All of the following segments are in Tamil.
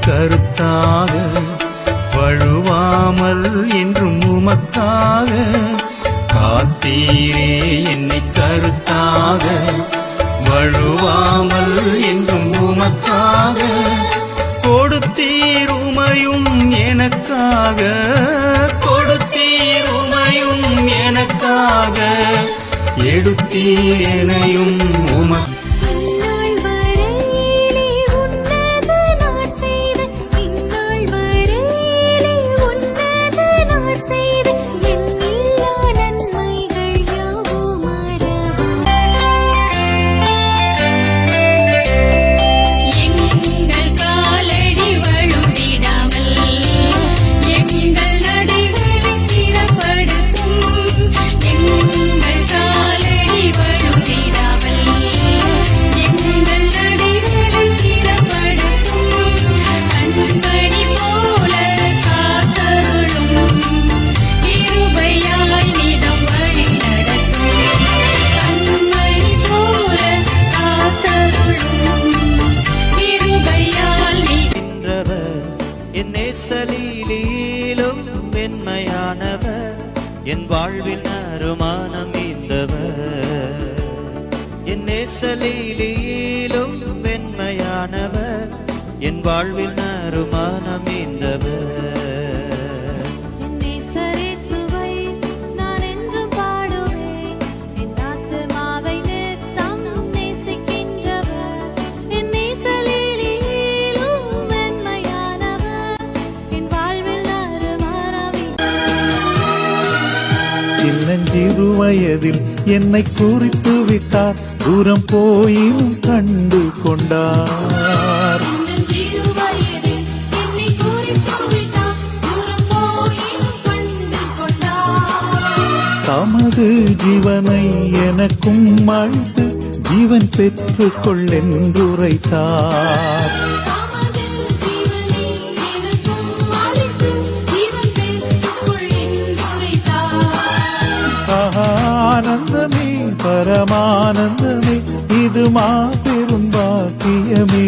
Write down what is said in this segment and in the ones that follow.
கருத்தாக வழுவாமல் என்றும் உமக்காக காத்தீரே என்னை கருத்தாக வழுவாமல் என்றும் உமக்காக கொடுத்தீருமையும் எனக்காக கொடுத்தீருமையும் எனக்காக எடுத்தீர் எனையும் உமக்காக நேசலீலும் மென்மையானவர் என் வாழ்வில் அருமானம் ஈந்தவர் என் நேசலீலும் மென்மையானவர் என் வாழ்வில் அருமானம் ஈந்தவர் சின்னஞ்சிறு வயதில் என்னை குறித்து விட்டார் தூரம் போயும் கண்டு கொண்டார் தமது ஜீவனை எனக்கும் அளித்து ஜீவன் பெற்றுக் கொள்ளென்றுரைத்தார் ஆனந்தமே பரமானந்தமே இது மாபெரும் பாக்கியமே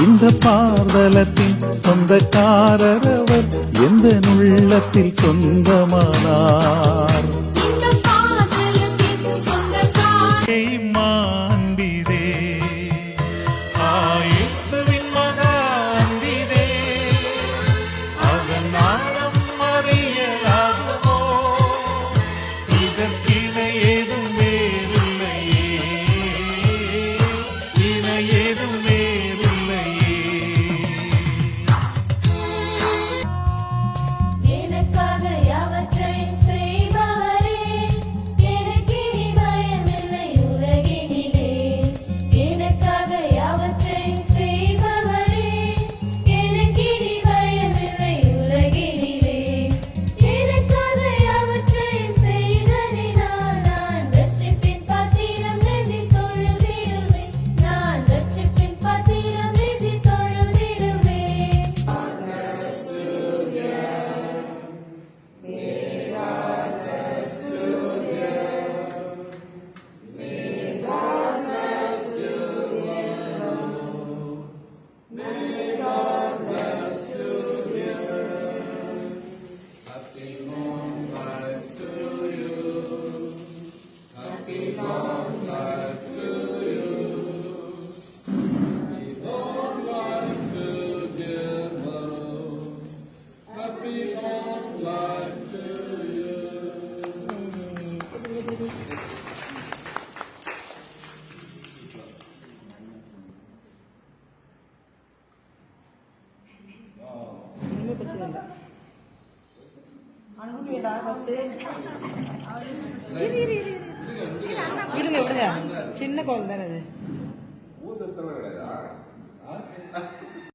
இந்த பார்தலத்தின் சொந்தக்காரர் அவர் எந்த உள்ளத்தில் சொந்தமானார் விடுங்க விடுங்க சின்ன குழந்தை தானே அது